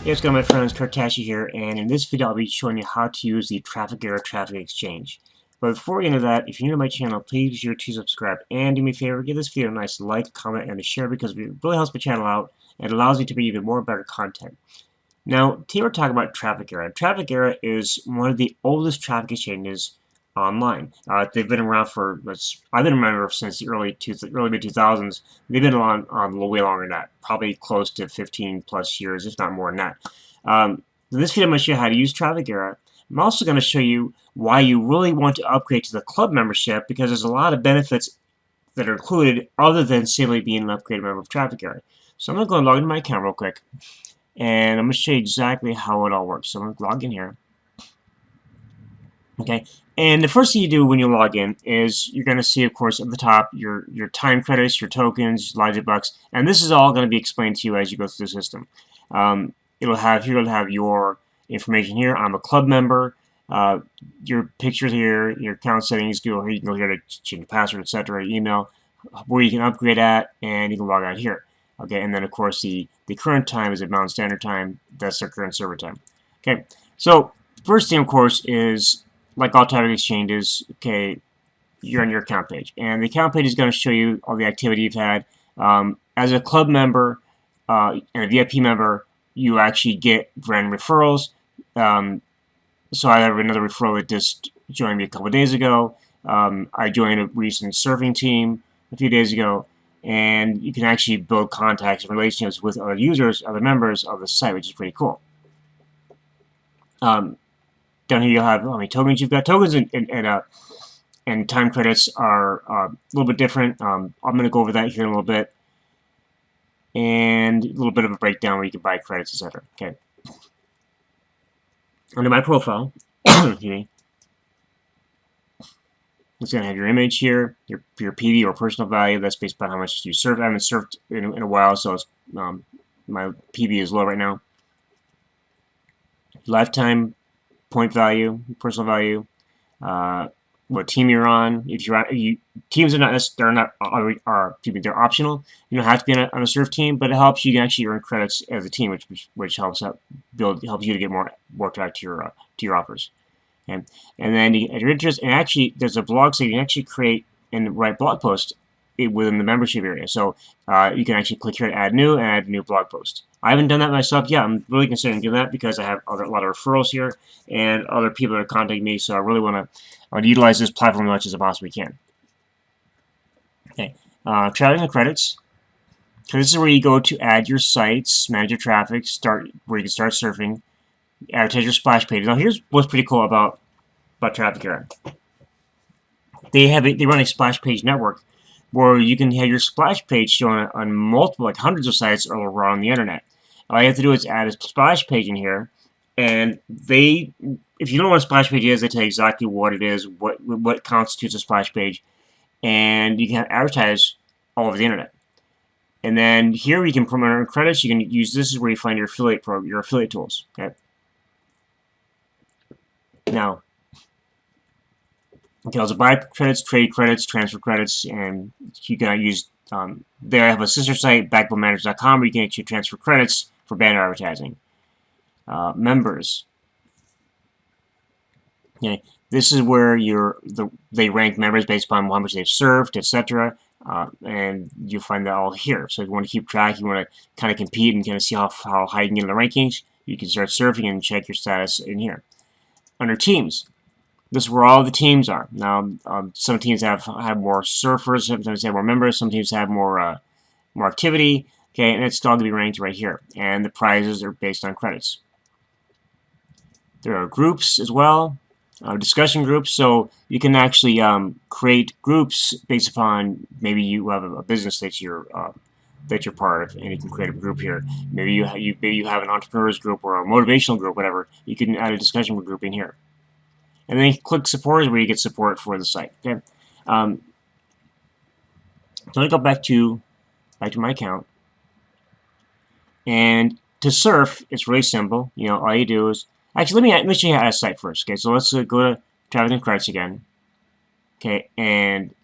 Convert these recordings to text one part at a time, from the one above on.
Hey, what's going on, my friends? Tasche here, and in this video I'll be showing you how to use the Trafficera traffic exchange. But before we get into that, if you're new to my channel, please be sure to subscribe and do me a favor, give this video a nice like, comment, and a share because it really helps my channel out and allows me to bring even more better content. Now, today we're talking about Trafficera. Trafficera is one of the oldest traffic exchanges online. They've been around for, I've been around since the early mid 2000s. They've been on way longer than that, probably close to 15 plus years, if not more than that. In this video, I'm going to show you how to use Trafficera. I'm also going to show you why you really want to upgrade to the club membership because there's a lot of benefits that are included other than simply being an upgraded member of Trafficera. So I'm going to go and log into my account real quick. And I'm going to show you exactly how it all works. So I'm going to log in here. Okay, and the first thing you do when you log in is you're going to see, of course, at the top your time credits, your tokens, Logic Bucks, and this is all going to be explained to you as you go through the system. It'll have your information here. I'm a club member. Your pictures here, your account settings. You can go here to change your password, etc. Email, where you can upgrade at, and you can log out here. Okay, and then of course the current time is at Mountain Standard Time. That's their current server time. Okay, so first thing, of course, is like all traffic exchanges. Okay, you're on your account page, and the account page is going to show you all the activity you've had. As a club member and a VIP member, you actually get random referrals. So I have another referral that just joined me a couple of days ago. I joined a recent surfing team a few days ago. And you can actually build contacts and relationships with other users, other members of the site, which is pretty cool. Down here you'll have how many tokens you've got. Tokens and time credits are a little bit different. I'm going to go over that here in a little bit. And a little bit of a breakdown where you can buy credits, etc. Okay. Under my profile, it's going to have your image here, your PV or personal value. That's based upon how much you surf. I haven't surfed in a while, so it's, my PV is low right now. Lifetime point value, personal value, what team you're on. If you're on, teams are they're optional. You don't have to be on a surf team, but it helps you actually earn credits as a team, which helps helps you to get more back to your offers. Okay. And then at your interest, and actually there's a blog, so you can actually create and write blog posts within the membership area. So you can actually click here to add new and add a new blog post. I haven't done that myself yet. I'm really considering doing that because I have a lot of referrals here and other people that are contacting me. So I really want to utilize this platform as much as I possibly can. Okay, traffic and credits. So this is where you go to add your sites, manage your traffic, where you can start surfing, advertise your splash page. Now here's what's pretty cool about Trafficera. They run a splash page network where you can have your splash page shown on multiple, like hundreds of sites all around the internet. All you have to do is add a splash page in here, and if you don't know what a splash page is, they tell you exactly what it is, what constitutes a splash page, and you can advertise all over the internet. And then here you can promote credits. You can use this is where you find your affiliate tools. Okay. Now, you can also buy credits, trade credits, transfer credits, and you can use. They have a sister site, backbonemanagers.com, where you can actually transfer credits for banner advertising. Members. Okay, this is where they rank members based upon how much they've served, etc. And you'll find that all here. So if you want to keep track, you want to kind of compete and kind of see how high you can get in the rankings, you can start surfing and check your status in here. Under teams, this is where all the teams are. Now, some teams have more surfers, sometimes they have more members, some teams have more activity. Okay, and it's all going to be ranked right here. And the prizes are based on credits. There are groups as well, discussion groups. So you can actually create groups based upon maybe you have a business that you're part of, and you can create a group here. Maybe you have an entrepreneurs group or a motivational group, whatever. You can add a discussion group in here. And then click support is where you get support for the site. Okay. So let me go back to my account. And to surf, it's really simple. You know, all you do is actually let me show you how to add a site first. Okay, so let's go to traffic and credits again. Okay, and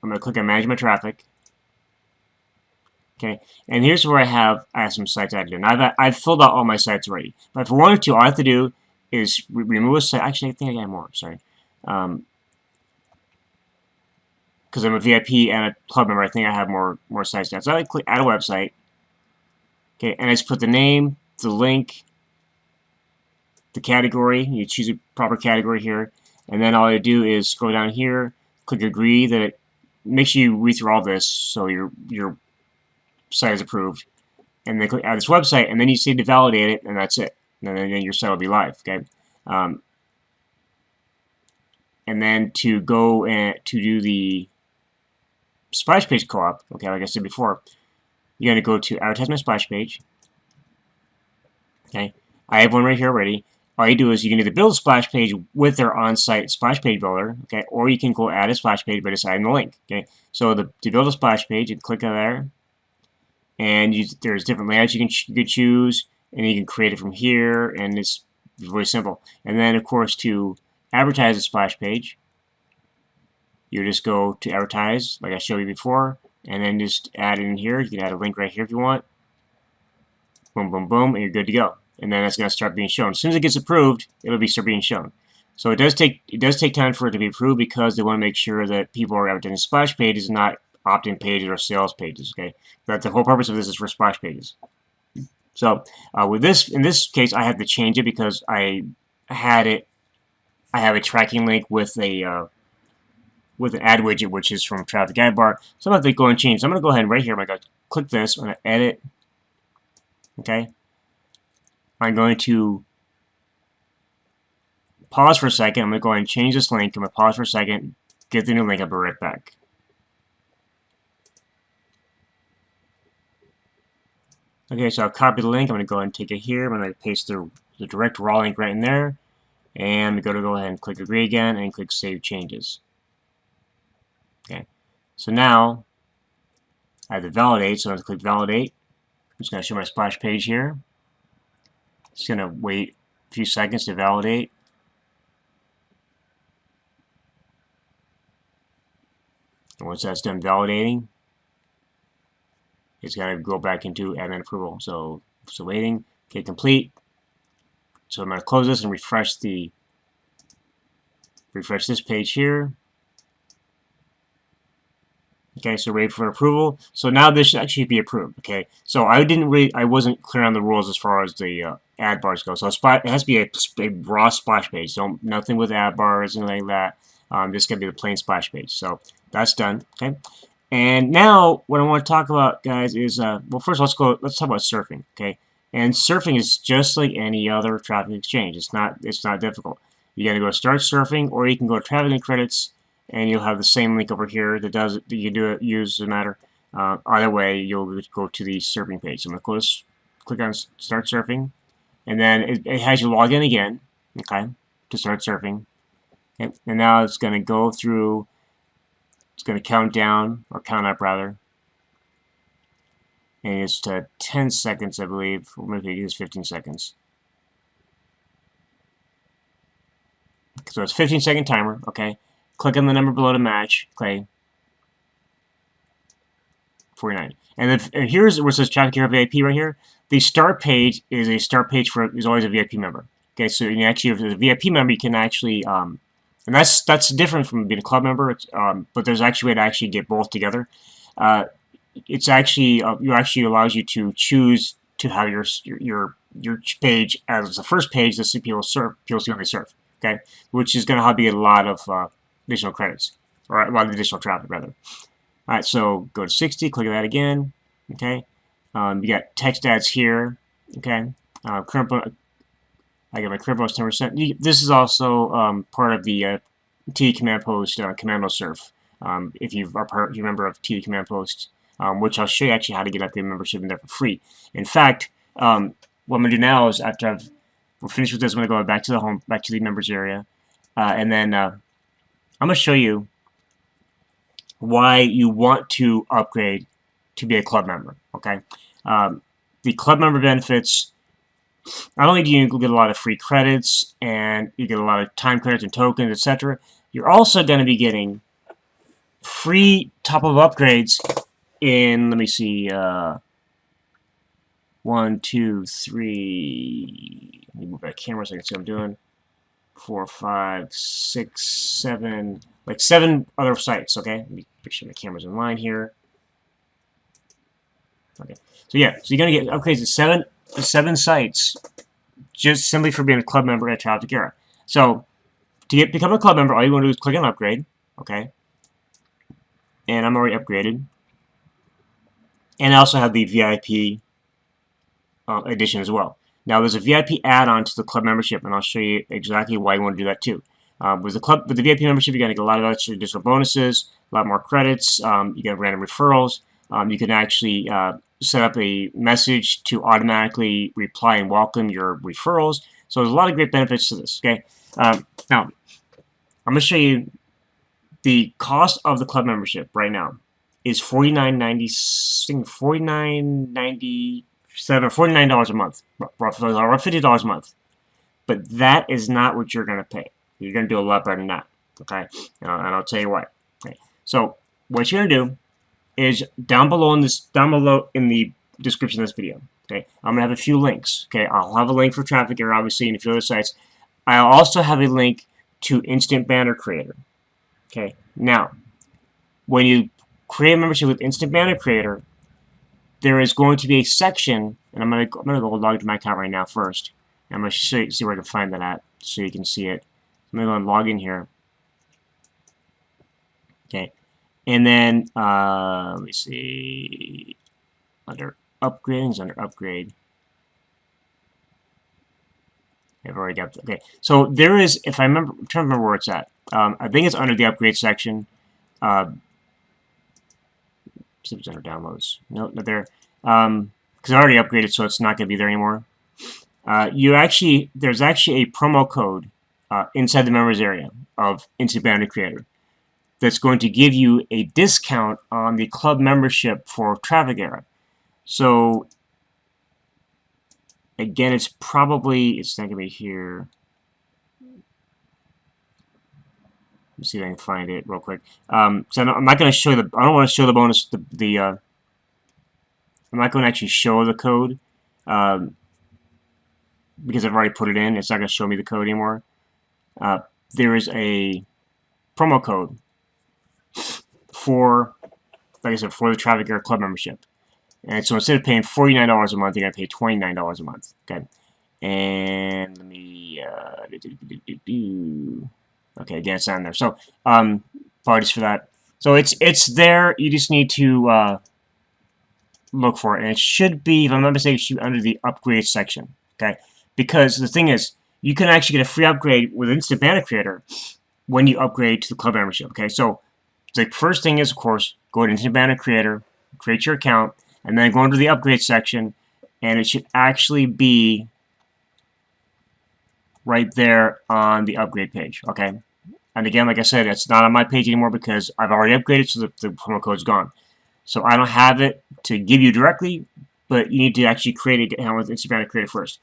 I'm going to click on manage my traffic. Okay, and here's where I have some sites added in. I've filled out all my sites already. But if I wanted to, all I have to do is remove a site. Actually, I think I got more. Sorry, because I'm a VIP and a club member, I think I have more sites now. So I click add a website. Okay, and I just put the name, the link, the category. You choose a proper category here, and then all you do is scroll down here, click agree. That it make sure you read through all this so your site is approved, and then click add this website, and then you see to validate it, and that's it. And then your site will be live. Okay, and then to go and to do the splash page co-op. Okay, like I said before, you're going to go to advertisement splash page. Okay, I have one right here already. All you do is you can either build a splash page with their on-site splash page builder, okay, or you can go add a splash page by just adding the link. Okay, so to build a splash page, you click on there, and there's different layouts you can choose, and you can create it from here, and it's really simple. And then, of course, to advertise a splash page, you just go to advertise, like I showed you before, and then just add it in here. You can add a link right here if you want. Boom, boom, boom, and you're good to go. And then it's going to start being shown. As soon as it gets approved, it'll start being shown. So it does take time for it to be approved because they want to make sure that people are advertising splash pages, not opt-in pages or sales pages. Okay, but the whole purpose of this is for splash pages. So with this, in this case, I had to change it because I have a tracking link with a with an ad widget, which is from Traffic Ad Bar. So I'm going to go and change. So I'm going to go ahead and right here, I'm going to click this. I'm going to edit. Okay. I'm going to pause for a second. I'm going to go ahead and change this link. I'm going to pause for a second, get the new link. I'll be right back. Okay, so I'll copy the link. I'm going to go ahead and take it here. I'm going to paste the direct raw link right in there. And I'm going to go ahead and click agree again and click save changes. Okay, so now I have to validate. So I'm going to click validate. I'm just going to show my splash page here. Just going to wait a few seconds to validate. And once that's done validating, it's going to go back into admin approval. So waiting. Okay, complete. So I'm going to close this and refresh this page here. Okay, so ready for approval. So now this should actually be approved. Okay, so I wasn't clear on the rules as far as the ad bars go. So it has to be a raw splash page. So nothing with ad bars, anything like that. This can be the plain splash page. So that's done. Okay, and now what I want to talk about, guys, is well, first let's talk about surfing. Okay, and surfing is just like any other traffic exchange. It's not difficult. You got to go to start surfing, or you can go to traffic and credits. And you'll have the same link over here that you use, doesn't matter. Either way, you'll go to the surfing page. So I'm going to click on start surfing, and then it has you log in again, okay, to start surfing. Okay. And now it's going to go through. It's going to count down or count up rather, and it's 10 seconds, I believe. Or maybe it's 15 seconds. So it's 15-second timer. Okay. Click on the number below to match. Okay. 49. And here's where it says Trafficera VIP right here. The start page is a start page is always a VIP member. Okay, so you actually, if it's a VIP member, you can actually, and that's different from being a club member. But there's actually a way to actually get both together. It's actually allows you to choose to have your page as the first page that people see when they surf. Okay, which is going to help you get a lot of additional credits, or a lot of additional traffic rather. All right, so go to 60, click that again. Okay, you got text ads here. Okay, current I got my current bonus 10%. This is also part of the TD Command Post Commando Surf. If you're a member of TD Command Post, which I'll show you actually how to get up the membership in there for free. In fact, what I'm gonna do now is after we're finished with this, I'm gonna go back to the members area, and then I'm gonna show you why you want to upgrade to be a club member. Okay, the club member benefits. Not only do you get a lot of free credits and you get a lot of time credits and tokens, etc., you're also going to be getting free top-up upgrades in, let me see, 1, 2, 3, let me move that camera so I can see what I'm doing, 4, 5, 6, 7, like 7 other sites, okay? Let me make sure my camera's in line here. Okay, so yeah, so you're gonna get upgrades to seven sites just simply for being a club member at Trafficera. So to become a club member, all you want to do is click on upgrade, okay? And I'm already upgraded. And I also have the VIP edition as well. Now there's a VIP add-on to the club membership, and I'll show you exactly why you want to do that too. With the VIP membership, you're going to get a lot of extra additional bonuses, a lot more credits. You get random referrals. You can actually set up a message to automatically reply and welcome your referrals. So there's a lot of great benefits to this. Okay. Now I'm going to show you the cost of the club membership right now is $49.97 or $49 a month, roughly, or $50 a month. But that is not what you're going to pay. You're going to do a lot better than that. Okay, and I'll tell you why. Okay, so what you're going to do is down below in the description of this video. Okay, I'm going to have a few links. Okay, I'll have a link for Trafficera, obviously, and a few other sites. I'll also have a link to Instant Banner Creator. Okay, now when you create a membership with Instant Banner Creator, there is going to be a section, and I'm gonna go log into my account right now first. I'm gonna see where I can find that at, so you can see it. I'm gonna go and log in here. Okay, and then let me see, under upgrading, under upgrade. I've already got, okay. So there is, if I remember, I'm trying to remember where it's at. I think it's under the upgrade section. See if it's under downloads. Nope, not there. Because I already upgraded, so it's not going to be there anymore. There's actually a promo code inside the members area of Instant Banner Creator that's going to give you a discount on the club membership for Trafficera. So again, it's not going to be here. Let me see if I can find it real quick. So I'm not going to show I don't want to show the bonus. I'm not going to actually show the code because I've already put it in. It's not going to show me the code anymore. There is a promo code for, like I said, for the Trafficera club membership. And so instead of paying $49 a month, you're going to pay $29 a month. Okay. And let me okay, again, it's on there. So, apologies for that. So it's there. You just need to look for it, and it should be, if I'm not mistaken, it should be under the upgrade section. Okay, because the thing is, you can actually get a free upgrade with Instant Banner Creator when you upgrade to the club membership. Okay, so the first thing is, of course, go to Instant Banner Creator, create your account, and then go into the upgrade section, and it should actually be right there on the upgrade page, okay? And again, like I said, it's not on my page anymore because I've already upgraded, so the promo code's gone. So I don't have it to give you directly, but you need to actually create an account with Instant Banner Creator first.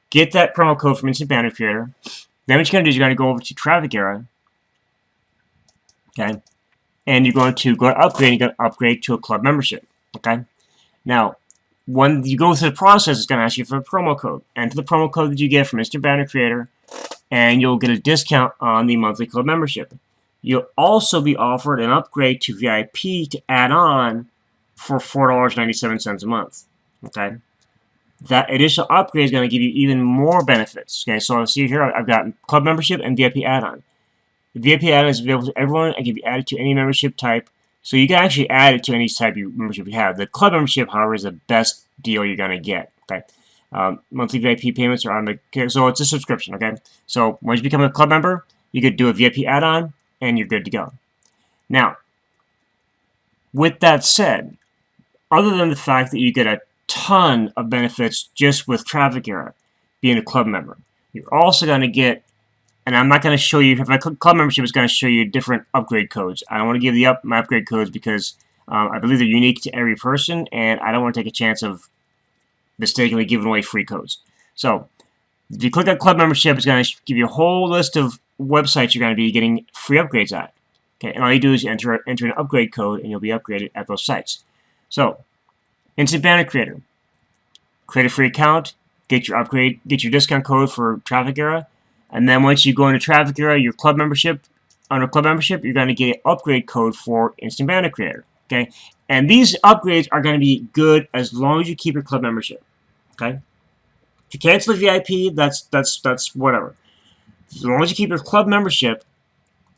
Get that promo code from Instant Banner Creator. Then what you're going to do is you're going to go over to Trafficera, okay? And you're going to go to upgrade, and you're going to upgrade to a club membership, okay? Now, when you go through the process, it's going to ask you for a promo code. Enter the promo code that you get from Instant Banner Creator, and you'll get a discount on the monthly club membership. You'll also be offered an upgrade to VIP to add on for $4.97 a month. Okay, that additional upgrade is going to give you even more benefits. Okay, so I'll see here I've got club membership and VIP add-on. The VIP add-on is available to everyone and can be added to any membership type. So you can actually add it to any type of membership you have. The club membership, however, is the best deal you're going to get. Okay, monthly VIP payments are on the, so it's a subscription. Okay, so once you become a club member, you could do a VIP add-on and you're good to go. Now, with that said, other than the fact that you get a ton of benefits just with Trafficera being a club member, you're also going to get, and I'm not going to show you, if my club membership is going to show you different upgrade codes. I don't want to give you my upgrade codes because I believe they're unique to every person, and I don't want to take a chance of mistakenly giving away free codes. So, if you click on club membership, it's going to give you a whole list of websites you're going to be getting free upgrades at. Okay, and all you do is enter an upgrade code, and you'll be upgraded at those sites. So, Instant Banner Creator. Create a free account, get your upgrade, get your discount code for Trafficera, and then once you go into Trafficera, your club membership, under club membership, you're going to get an upgrade code for Instant Banner Creator. Okay, and these upgrades are going to be good as long as you keep your club membership. Okay, if you cancel the VIP, that's whatever. As long as you keep your club membership,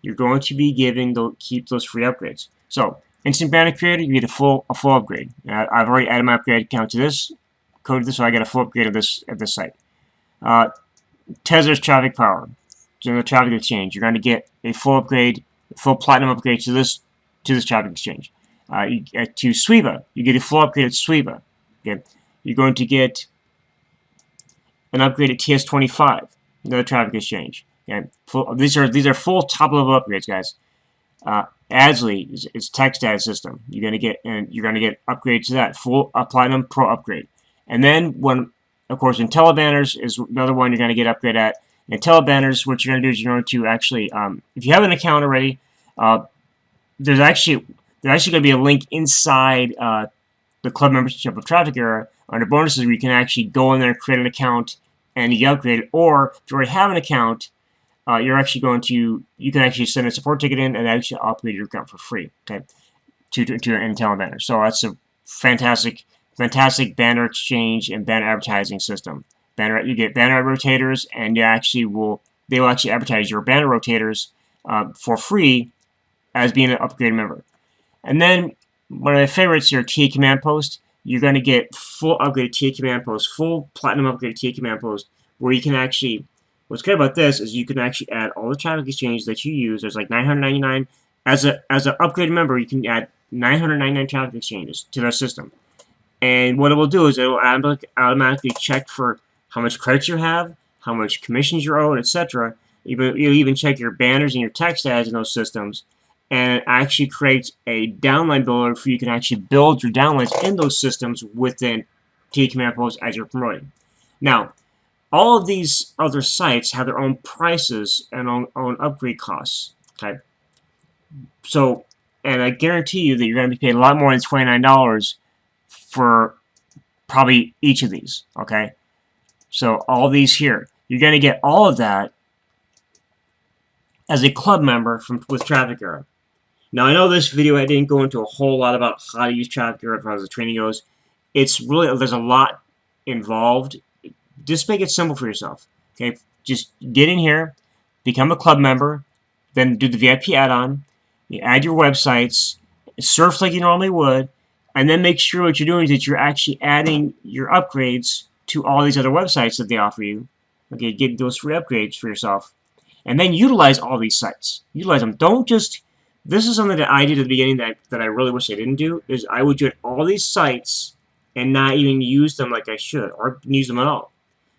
you're going to be keep those free upgrades. So, Instant Banner Creator, you get a full upgrade. I've already added my upgrade account to this. Code this, so I get a full upgrade of this at this site. Tesla's Traffic Power, so the Traffic Exchange. You're going to get a full upgrade, full platinum upgrade to this Traffic Exchange. To Swiva, you get a full upgrade at Swiva. Okay, you're going to get an upgrade at TS25, another Traffic Exchange. Okay, these are full top level upgrades, guys. Adsley is text ad system. You're going to get upgrade to that full platinum pro upgrade. And then, of course, IntelliBanners is another one you're going to get upgrade at. IntelliBanners, what you're going to do is you're going to actually, if you have an account already, there's actually going to be a link inside the club membership of Trafficera under bonuses where you can actually go in there and create an account and you upgrade it. Or if you already have an account, you can actually send a support ticket in and actually upgrade your account for free. Okay, to your IntelliBanners. So that's a fantastic banner exchange and banner advertising system. You get banner rotators, and they will actually advertise your banner rotators for free as being an upgraded member. And then one of my favorites here, TA Command Post. You're going to get full upgraded TA Command Post, full platinum upgraded TA Command Post, where you can actually. What's good about this is you can actually add all the traffic exchanges that you use. There's like 999 as an upgraded member. You can add 999 traffic exchanges to their system. And what it will do is it will automatically check for how much credits you have, how much commissions you're owed, etc. You'll even check your banners and your text ads in those systems. And it actually creates a downline builder for you can actually build your downlines in those systems within TA Command Post as you're promoting. Now, all of these other sites have their own prices and own upgrade costs. Okay. So, and I guarantee you that you're going to be paid a lot more than $29 for probably each of these, okay? So all these here, you're going to get all of that as a club member with Trafficera. Now I know this video I didn't go into a whole lot about how to use Trafficera as far as the training goes. It's really, there's a lot involved. Just make it simple for yourself, okay? Just get in here, become a club member, then do the VIP add-on, you add your websites, surf like you normally would, and then make sure what you're doing is that you're actually adding your upgrades to all these other websites that they offer you. Okay, get those free upgrades for yourself. And then utilize all these sites. Utilize them. Don't just... This is something that I did at the beginning that I really wish I didn't do, is I would join all these sites and not even use them like I should, or use them at all.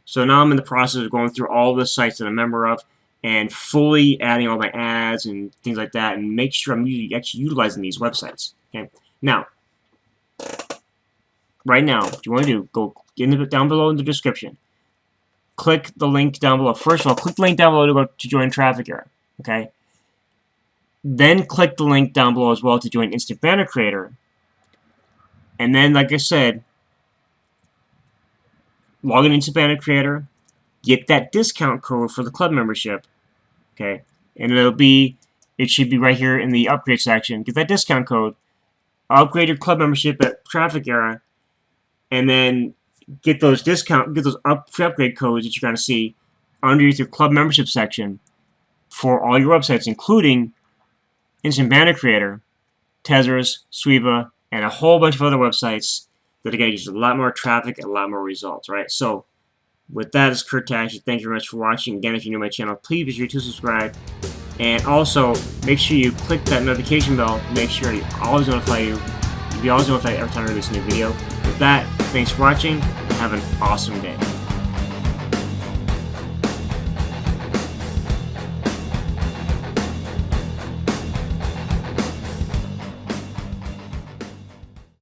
So now I'm in the process of going through all the sites that I'm a member of and fully adding all my ads and things like that and make sure I'm actually utilizing these websites. Okay. Now, right now, what you want to do, go down below in the description. Click the link down below. First of all, click the link down below to join Trafficera. Okay. Then click the link down below as well to join Instant Banner Creator. And then, like I said, log in into Banner Creator, get that discount code for the club membership. Okay. And it should be right here in the upgrade section. Get that discount code, upgrade your club membership at Trafficera, and then get those free upgrade codes that you're going to see underneath your club membership section for all your websites, including Instant Banner Creator, Tezos, Swiva, and a whole bunch of other websites that are going to get a lot more traffic and a lot more results, right? So, with that, it's Kurt Tasche. Thank you very much for watching. Again, if you're new to my channel, please be sure to subscribe. And also, make sure you click that notification bell. Make sure you always notify you. You'll be always notified every time I release a new video. With that, thanks for watching. Have an awesome day.